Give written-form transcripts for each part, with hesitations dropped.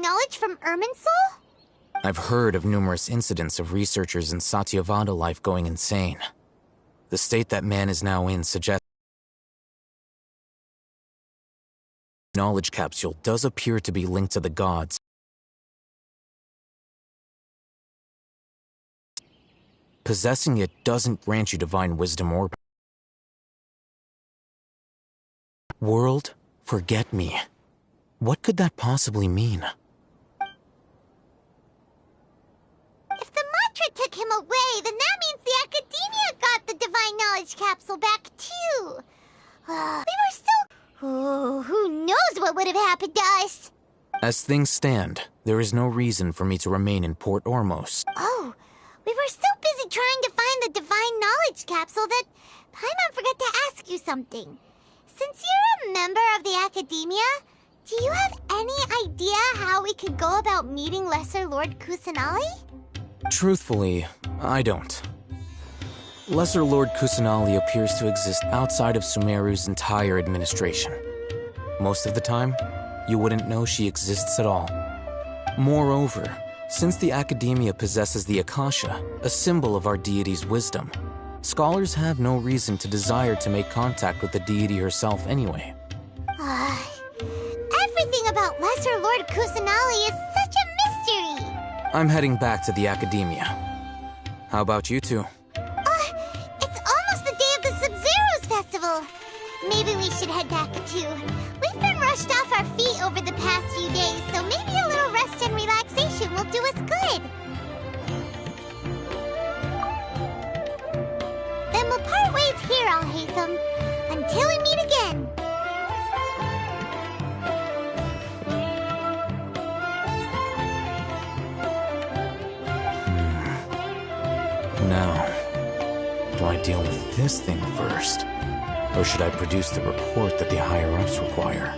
knowledge from Irminsul? I've heard of numerous incidents of researchers in Satyavada life going insane. The state that man is now in suggests the knowledge capsule does appear to be linked to the gods. Possessing it doesn't grant you divine wisdom or world, forget me. What could that possibly mean? If the mantra took him away, then that means the Academia got the divine knowledge capsule back too. We were still... Oh, who knows what would have happened to us? As things stand, there is no reason for me to remain in Port Ormos. Oh, we were so busy trying to find the divine knowledge capsule that Paimon forgot to ask you something. Since you're a member of the Academia, do you have any idea how we could go about meeting Lesser Lord Kusanali? Truthfully, I don't. Lesser Lord Kusanali appears to exist outside of Sumeru's entire administration. Most of the time, you wouldn't know she exists at all. Moreover, since the Academia possesses the Akasha, a symbol of our deity's wisdom, scholars have no reason to desire to make contact with the deity herself anyway. Everything about Lesser Lord Kusanali is such a mystery! I'm heading back to the Academia. How about you two? It's almost the day of the Sub-Zero's festival. Maybe we should head back too. We've been rushed off our feet over the past few days, so maybe a little rest and relaxation will do us good. Then we'll part ways here, Alhaitham, until we meet again. Now, do I deal with this thing first? Or should I produce the report that the higher-ups require?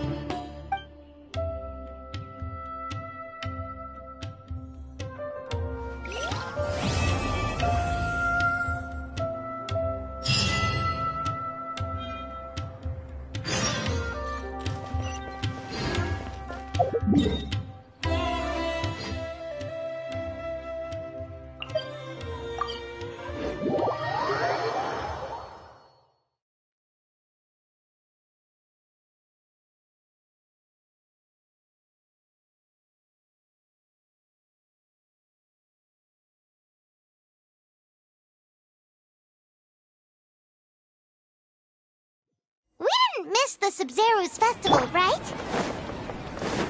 Miss the Sub-Zero's festival, right?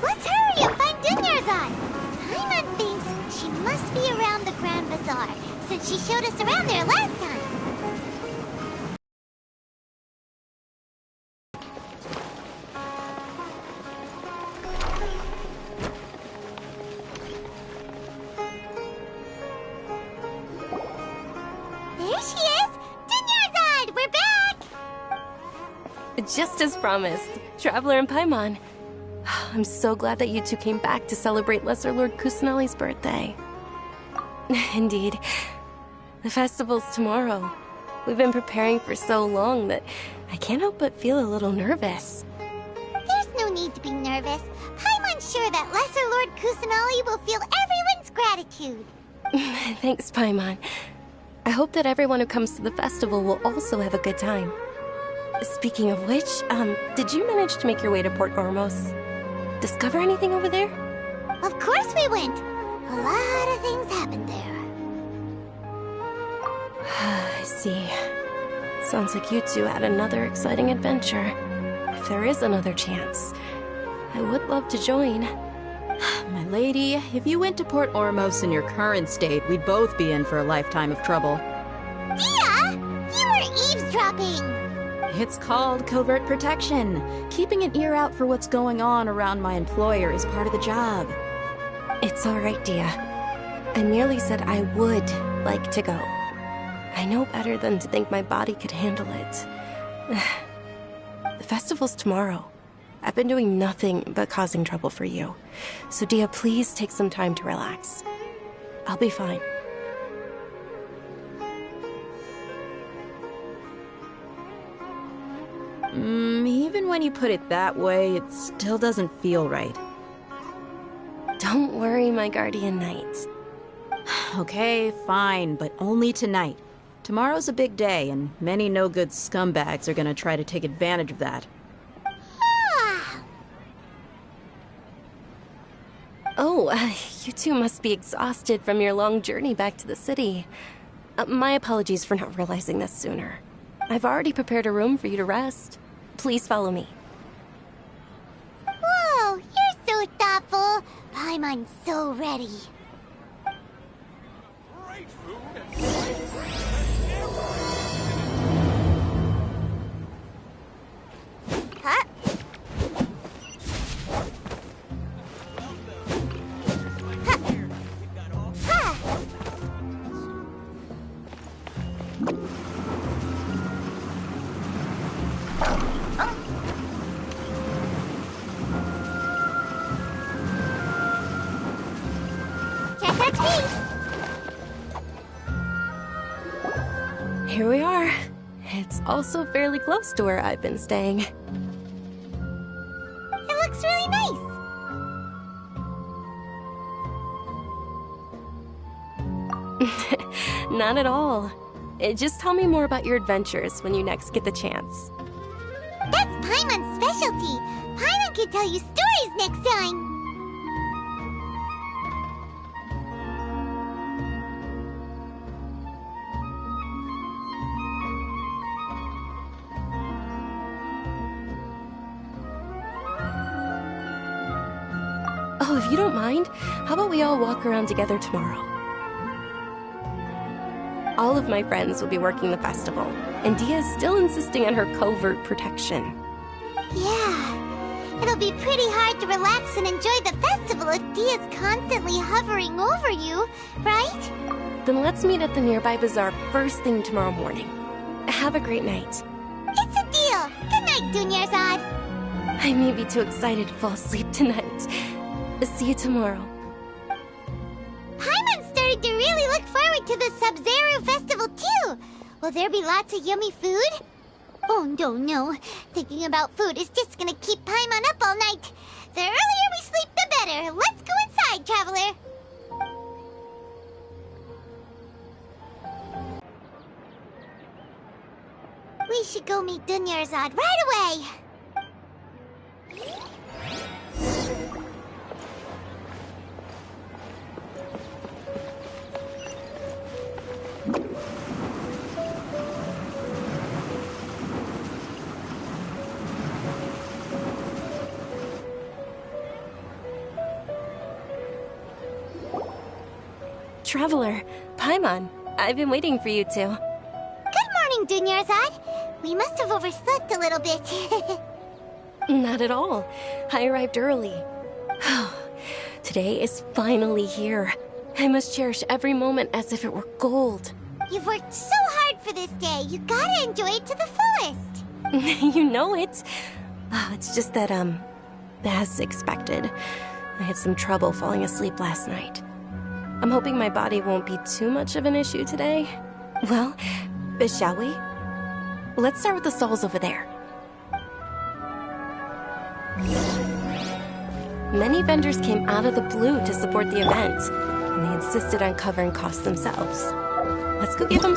Let's hurry and find Dunyarzad! Paimon thinks she must be around the Grand Bazaar, since she showed us around there last time. There she is! Dunyarzad! We're back! Just as promised, Traveler and Paimon. I'm so glad that you two came back to celebrate Lesser Lord Kusanali's birthday. Indeed. The festival's tomorrow. We've been preparing for so long that I can't help but feel a little nervous. There's no need to be nervous. Paimon's sure that Lesser Lord Kusanali will feel everyone's gratitude. Thanks, Paimon. I hope that everyone who comes to the festival will also have a good time. Speaking of which, did you manage to make your way to Port Ormos? Discover anything over there? Of course we went. A lot of things happened there. I see. Sounds like you two had another exciting adventure. If there is another chance, I would love to join. My lady, if you went to Port Ormos in your current state, we'd both be in for a lifetime of trouble. Dia! You were eavesdropping! It's called covert protection. Keeping an ear out for what's going on around my employer is part of the job. It's all right, Dia. I merely said I would like to go. I know better than to think my body could handle it. The festival's tomorrow. I've been doing nothing but causing trouble for you. So Dia, please take some time to relax. I'll be fine. Even when you put it that way, it still doesn't feel right. Don't worry, my guardian knight. Okay, fine, but only tonight. Tomorrow's a big day, and many no-good scumbags are gonna try to take advantage of that. Ah, Oh, you two must be exhausted from your long journey back to the city. My apologies for not realizing this sooner. I've already prepared a room for you to rest. Please follow me. whoa, you're so thoughtful. Paimon's so ready. Huh? Huh. Can't touch me. Here we are. It's also fairly close to where I've been staying. It looks really nice. Not at all. Just tell me more about your adventures when you next get the chance. That's Paimon's specialty. Paimon can tell you stories next time. Oh, if you don't mind, how about we all walk around together tomorrow? All of my friends will be working the festival, and Dia's still insisting on her covert protection. Yeah, it'll be pretty hard to relax and enjoy the festival if Dia's constantly hovering over you, right? Then let's meet at the nearby bazaar first thing tomorrow morning. Have a great night. It's a deal. Good night, Dunyarzad. I may be too excited to fall asleep tonight. See you tomorrow. Paimon started to really look forward to the Sub-Zero festival too. Will there be lots of yummy food? Oh, no. Thinking about food is just gonna keep Paimon up all night. The earlier we sleep, the better. Let's go inside, traveler. We should go meet Dunyarzad right away. Traveler, Paimon, I've been waiting for you two. Good morning, Dunyarzad. We must have overslept a little bit. Not at all. I arrived early. Today is finally here. I must cherish every moment as if it were gold. You've worked so hard for this day. You gotta enjoy it to the fullest. You know it. It's just that, as expected, I had some trouble falling asleep last night. I'm hoping my body won't be too much of an issue today. Well, shall we? Let's start with the stalls over there. Many vendors came out of the blue to support the event, and they insisted on covering costs themselves. Let's go give them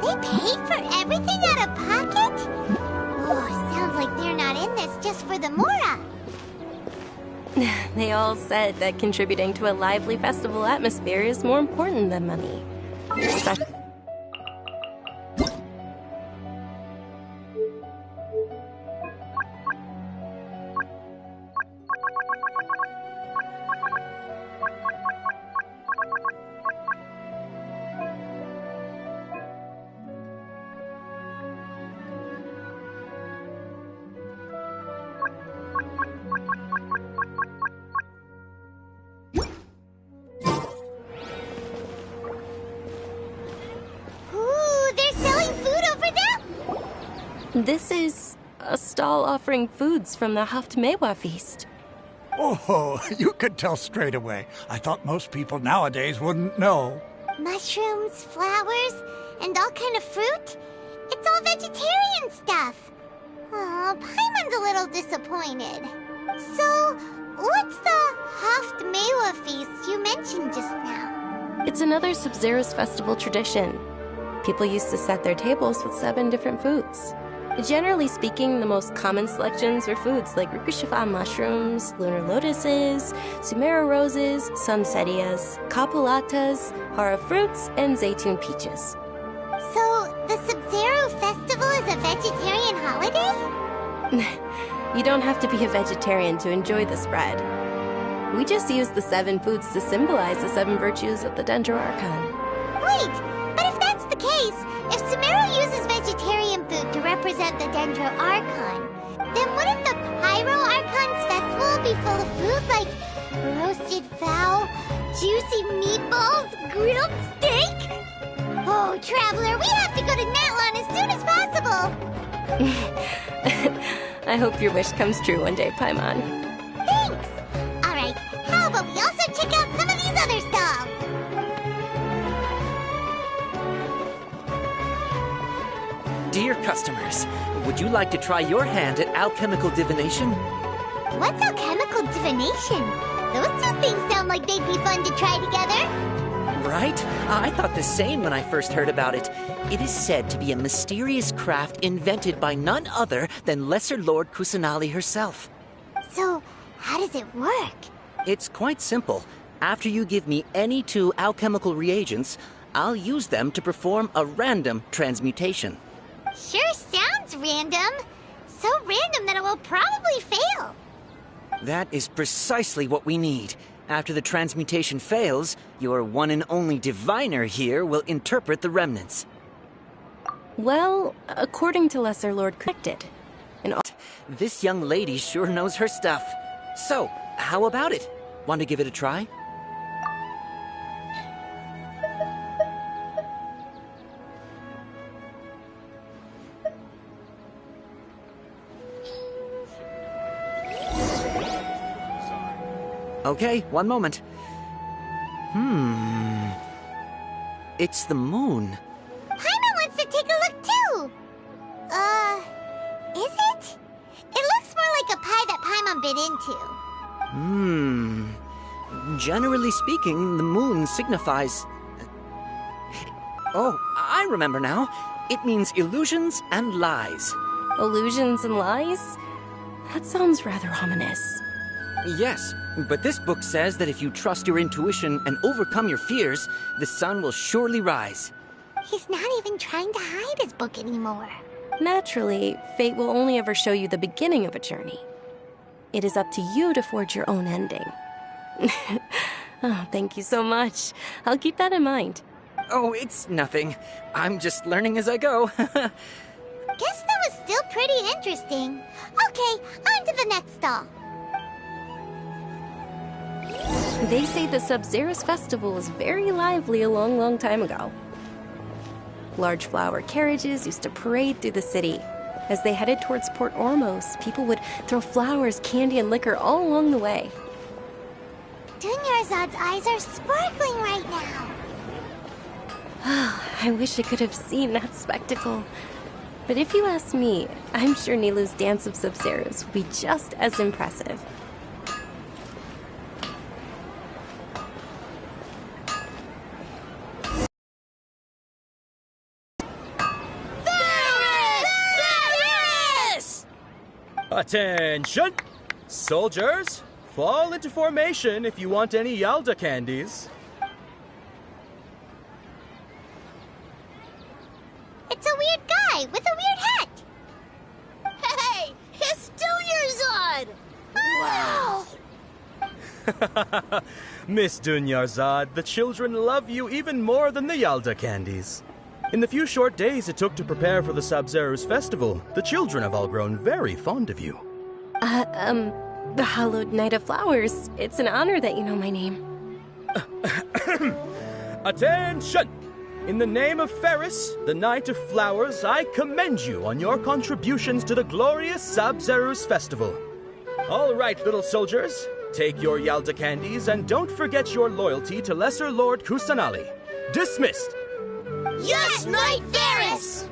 They paid for everything out of pocket? Oh, sounds like they're not in this just for the Mora. They all said that contributing to a lively festival atmosphere is more important than money. Especially Ooh, they're selling food over there? this is a stall offering foods from the Haftmewa feast. Oh, you could tell straight away. I thought most people nowadays wouldn't know. Mushrooms, flowers, and all kind of fruit? It's all vegetarian stuff. Oh, Paimon's a little disappointed. So, what's the Haft feast you mentioned just now? It's another Sub-Zero's festival tradition. People used to set their tables with 7 different foods. Generally speaking, the most common selections were foods like Rukushifa mushrooms, lunar lotuses, Sumera roses, sunsettias, capulatas, hara fruits, and zaytun peaches. So, the Sub-Zero festival is a vegetarian holiday? You don't have to be a vegetarian to enjoy the spread. We just use the 7 foods to symbolize the 7 virtues of the Dendro Archon. Wait, but if that's the case, if Sumeru uses vegetarian food to represent the Dendro Archon, then wouldn't the Pyro Archon's festival be full of food like roasted fowl, juicy meatballs, grilled steak? Oh, Traveler, we have to go to Natlan as soon as possible! I hope your wish comes true one day, Paimon. Thanks! Alright, how about we also check out some of these other stalls? Dear customers, would you like to try your hand at alchemical divination? What's alchemical divination? Those two things sound like they'd be fun to try together. Right? I thought the same when I first heard about it. It is said to be a mysterious craft invented by none other than Lesser Lord Kusanali herself. So, how does it work? It's quite simple. After you give me any 2 alchemical reagents, I'll use them to perform a random transmutation. Sure sounds random. So random that it will probably fail. That is precisely what we need. After the transmutation fails, your one and only diviner here will interpret the remnants. Well, according to Lesser Lord Corrected. This young lady sure knows her stuff. So, how about it? Want to give it a try? Okay, one moment. It's the moon. Paimon wants to take a look too. Is it? It looks more like a pie that Paimon bit into. Generally speaking, the moon signifies... Oh, I remember now. It means illusions and lies. Illusions and lies? That sounds rather ominous. Yes, but this book says that if you trust your intuition and overcome your fears, the sun will surely rise. He's not even trying to hide his book anymore. Naturally, fate will only ever show you the beginning of a journey. It is up to you to forge your own ending. Oh, thank you so much. I'll keep that in mind. Oh, it's nothing. I'm just learning as I go. Guess that was still pretty interesting. Okay, on to the next stall. They say the Sub-Zero's festival was very lively a long, long time ago. Large flower carriages used to parade through the city. As they headed towards Port Ormos, people would throw flowers, candy, and liquor all along the way. Dunyarzad's eyes are sparkling right now. I wish I could have seen that spectacle. But if you ask me, I'm sure Nilou's Dance of Sub-Zeros would be just as impressive. Attention! Soldiers, fall into formation if you want any Yalda candies. It's a weird guy with a weird hat. Hey, it's Dunyarzad! Wow! Miss Dunyarzad, the children love you even more than the Yalda candies. In the few short days it took to prepare for the Sub-Zero's festival, the children have all grown very fond of you. The Hallowed Knight of Flowers. It's an honor that you know my name. Attention! In the name of Ferris, the Knight of Flowers, I commend you on your contributions to the glorious Sub-Zero's festival. All right, little soldiers, take your Yalda candies and don't forget your loyalty to Lesser Lord Kusanali. Dismissed! Yes, Knight Ferris!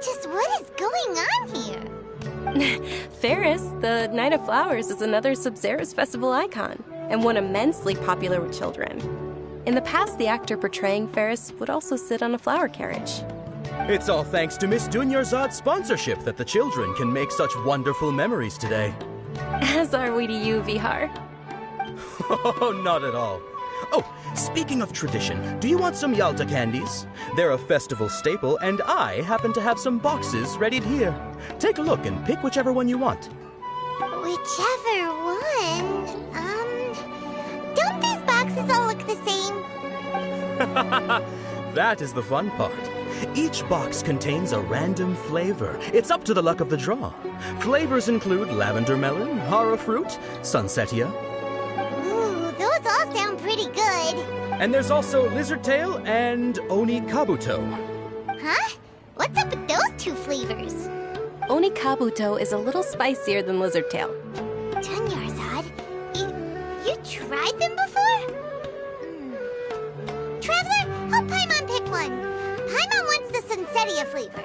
Just what is going on here? Ferris, the Night of Flowers, is another Sub-Zerus festival icon, and one immensely popular with children. In the past, the actor portraying Ferris would also sit on a flower carriage. It's all thanks to Miss Dunyarzad's sponsorship that the children can make such wonderful memories today. As are we to you, Vihar. Oh, not at all. Oh, speaking of tradition, do you want some Yalta candies? They're a festival staple, and I happen to have some boxes readied here. Take a look and pick whichever one you want. Whichever one? Don't these boxes all look the same? That is the fun part. Each box contains a random flavor. It's up to the luck of the draw. Flavors include lavender melon, hara fruit, sunsetia. Ooh, those all sound pretty good. And there's also lizard tail and oni kabuto. Huh? What's up with those two flavors? Oni Kabuto is a little spicier than Lizard Tail. Dunyarzad, you tried them before? Traveler, help Paimon pick one. Paimon wants the Sunsetia flavor.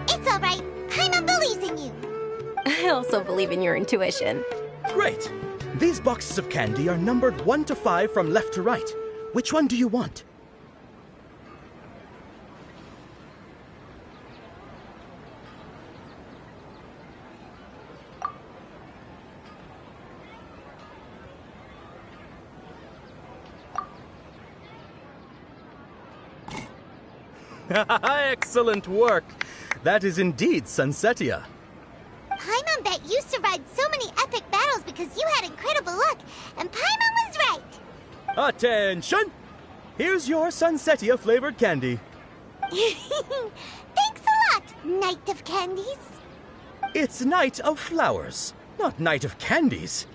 It's all right. Paimon believes in you. I also believe in your intuition. Great. These boxes of candy are numbered 1 to 5 from left to right. Which one do you want? Excellent work. That is indeed Sunsetia. Paimon bet you survived so many epic battles because you had incredible luck, and Paimon was right. Attention! Here's your Sunsetia flavored candy. Thanks a lot, Knight of Candies. It's Night of Flowers, not Night of Candies.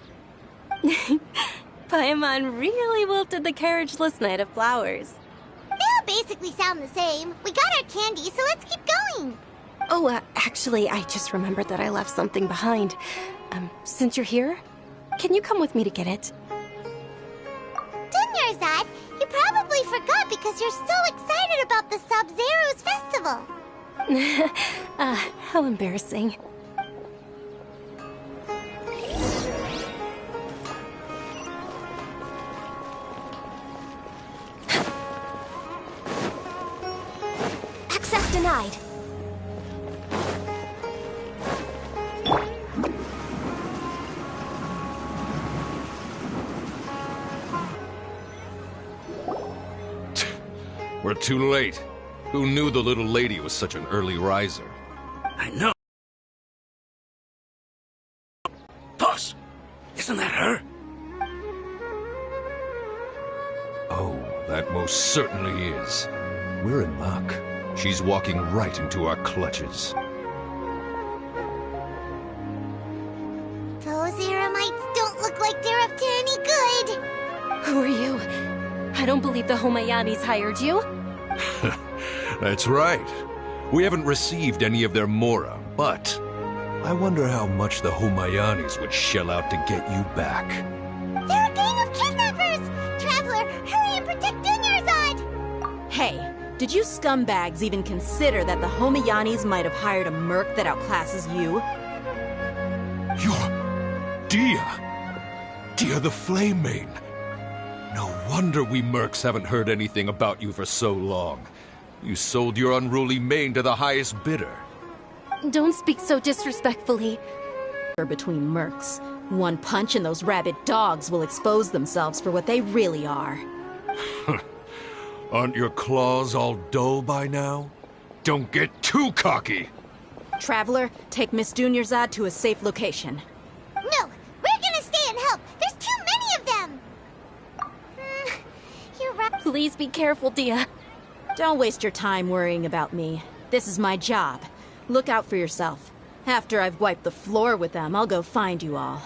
Paimon really wilted the carriageless Night of Flowers. They all basically sound the same. We got our candy, so let's keep going. Oh, actually, I just remembered that I left something behind. Since you're here, can you come with me to get it? Dunyarzad, you probably forgot because you're so excited about the Sub-Zero's festival. How embarrassing. Access denied. We're too late. Who knew the little lady was such an early riser? I know. Boss, isn't that her? Oh, that most certainly is. We're in luck. She's walking right into our clutches. Those Eremites don't look like they're up to any good. Who are you? I don't believe the Homayanis hired you. That's right. We haven't received any of their mora, but I wonder how much the Homayanis would shell out to get you back. They're a gang of kidnappers! Traveler, hurry and protect Dunyarzad! Hey, did you scumbags even consider that the Homayanis might have hired a merc that outclasses you? You're... Dia! Dia the Flame Mane! No wonder we mercs haven't heard anything about you for so long. You sold your unruly mane to the highest bidder. Don't speak so disrespectfully. Between mercs, one punch and those rabid dogs will expose themselves for what they really are. Aren't your claws all dull by now? Don't get too cocky! Traveler, take Miss Dunyarzad to a safe location. No, we're gonna stay and help. There's too many of them. You're right. Please be careful, Dia. Don't waste your time worrying about me. This is my job. Look out for yourself. After I've wiped the floor with them, I'll go find you all.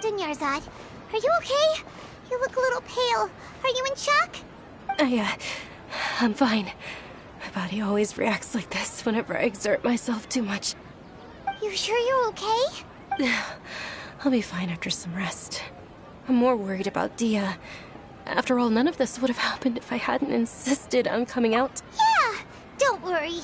Dunyarzad, are you okay? You look a little pale. Are you in shock? I'm fine. My body always reacts like this whenever I exert myself too much. You sure you're okay? I'll be fine after some rest. I'm more worried about Dia. After all, none of this would have happened if I hadn't insisted on coming out. Yeah, don't worry.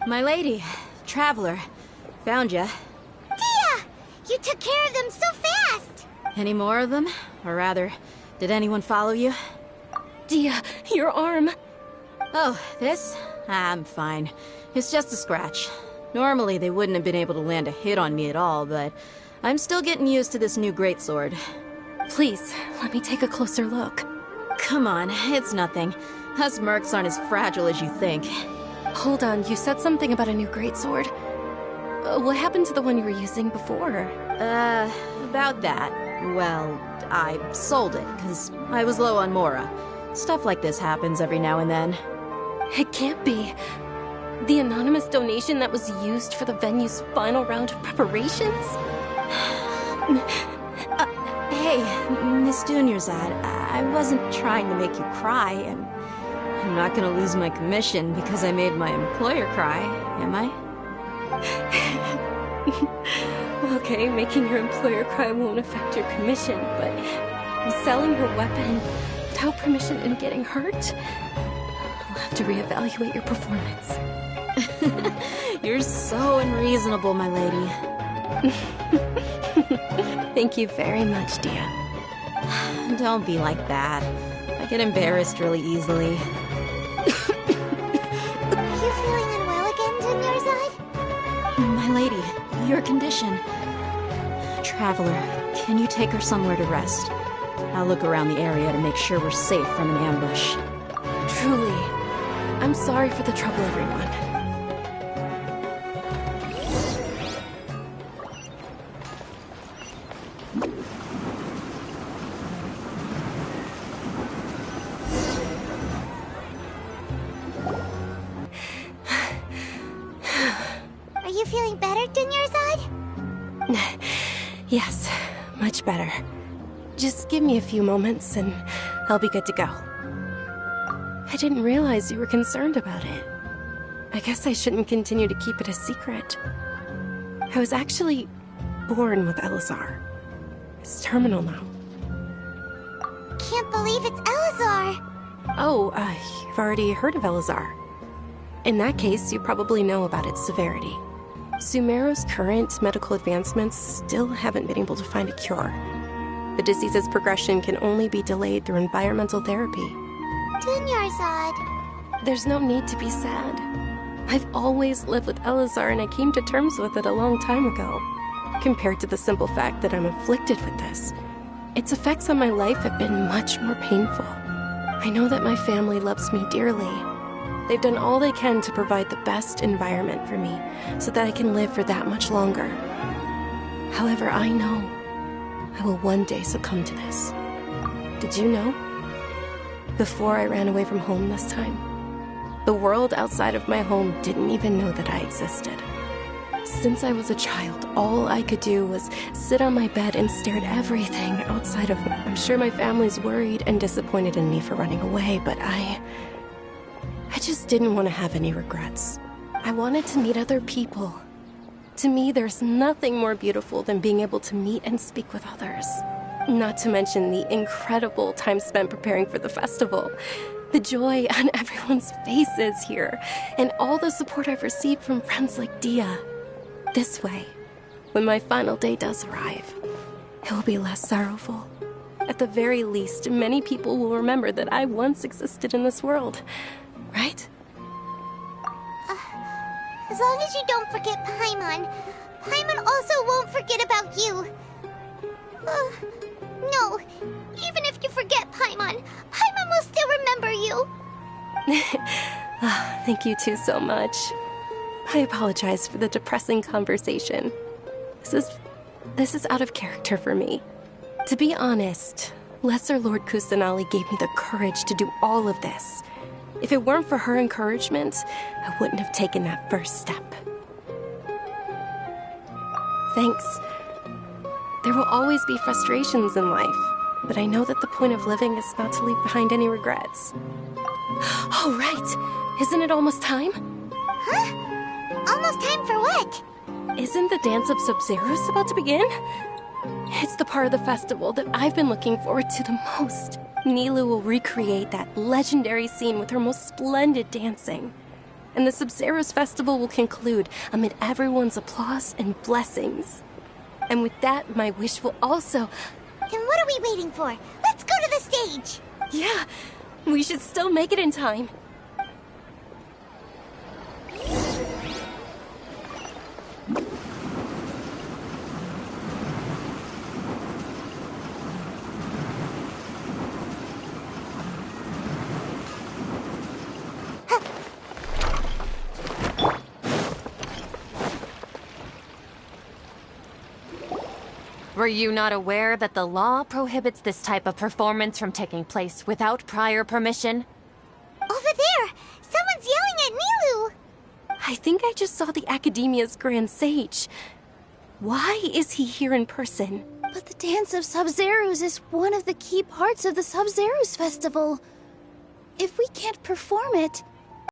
My lady, traveler, found ya. Dia! You took care of them so fast! Any more of them? Or rather, did anyone follow you? Dia, your arm. Oh, this? I'm fine. It's just a scratch. Normally, they wouldn't have been able to land a hit on me at all, but I'm still getting used to this new greatsword. Please, let me take a closer look. Come on, it's nothing. Us mercs aren't as fragile as you think. Hold on, you said something about a new greatsword. What happened to the one you were using before? About that. Well, I sold it, because I was low on Mora. Stuff like this happens every now and then. It can't be. The anonymous donation that was used for the venue's final round of preparations? Hey, Miss Dunyarzad, I wasn't trying to make you cry, and I'm not gonna lose my commission because I made my employer cry, am I? Okay, making your employer cry won't affect your commission, but selling her weapon without permission and getting hurt? I'll have to reevaluate your performance. You're so unreasonable, my lady. Thank you very much, Dia. Don't be like that. I get embarrassed really easily. Are you feeling unwell again, Dunyarzad? My lady, your condition. Traveler, can you take her somewhere to rest? I'll look around the area to make sure we're safe from an ambush. Truly. I'm sorry for the trouble, everyone. Are you feeling better, Dunyarzad? Yes, much better. Just give me a few moments and I'll be good to go. I didn't realize you were concerned about it. I guess I shouldn't continue to keep it a secret. I was actually born with Elazar. It's terminal now. Can't believe it's Elazar! Oh, you've already heard of Elazar. In that case, you probably know about its severity. Sumeru's current medical advancements still haven't been able to find a cure. The disease's progression can only be delayed through environmental therapy. Dunyarzad. There's no need to be sad. I've always lived with Elazar and I came to terms with it a long time ago. Compared to the simple fact that I'm afflicted with this, its effects on my life have been much more painful. I know that my family loves me dearly. They've done all they can to provide the best environment for me so that I can live for that much longer. However, I know I will one day succumb to this. Did you know? Before I ran away from home this time, the world outside of my home didn't even know that I existed. Since I was a child, all I could do was sit on my bed and stare at everything outside of me. I'm sure my family's worried and disappointed in me for running away, but I just didn't want to have any regrets. I wanted to meet other people. To me, there's nothing more beautiful than being able to meet and speak with others. Not to mention the incredible time spent preparing for the festival. The joy on everyone's faces here, and all the support I've received from friends like Dia. This way, when my final day does arrive, it will be less sorrowful. At the very least, many people will remember that I once existed in this world. Right? As long as you don't forget Paimon. Paimon also won't forget about you. No, even if you forget Paimon, Paimon will still remember you. Thank you two so much. I apologize for the depressing conversation. This is out of character for me. To be honest, Lesser Lord Kusanali gave me the courage to do all of this. If it weren't for her encouragement, I wouldn't have taken that first step. Thanks. There will always be frustrations in life, but I know that the point of living is not to leave behind any regrets. Oh, right. Isn't it almost time? Huh? Almost time for what? Isn't the Dance of Sub-Zeros about to begin? It's the part of the festival that I've been looking forward to the most. Nilou will recreate that legendary scene with her most splendid dancing. And the Sub-Zeros festival will conclude amid everyone's applause and blessings. And with that, my wish will also... Then what are we waiting for? Let's go to the stage! Yeah, we should still make it in time. Were you not aware that the law prohibits this type of performance from taking place without prior permission? Over there! Someone's yelling at Nilou! I think I just saw the Academia's Grand Sage. Why is he here in person? But the Dance of Sub-Zeros is one of the key parts of the Sub-Zeros festival. If we can't perform it,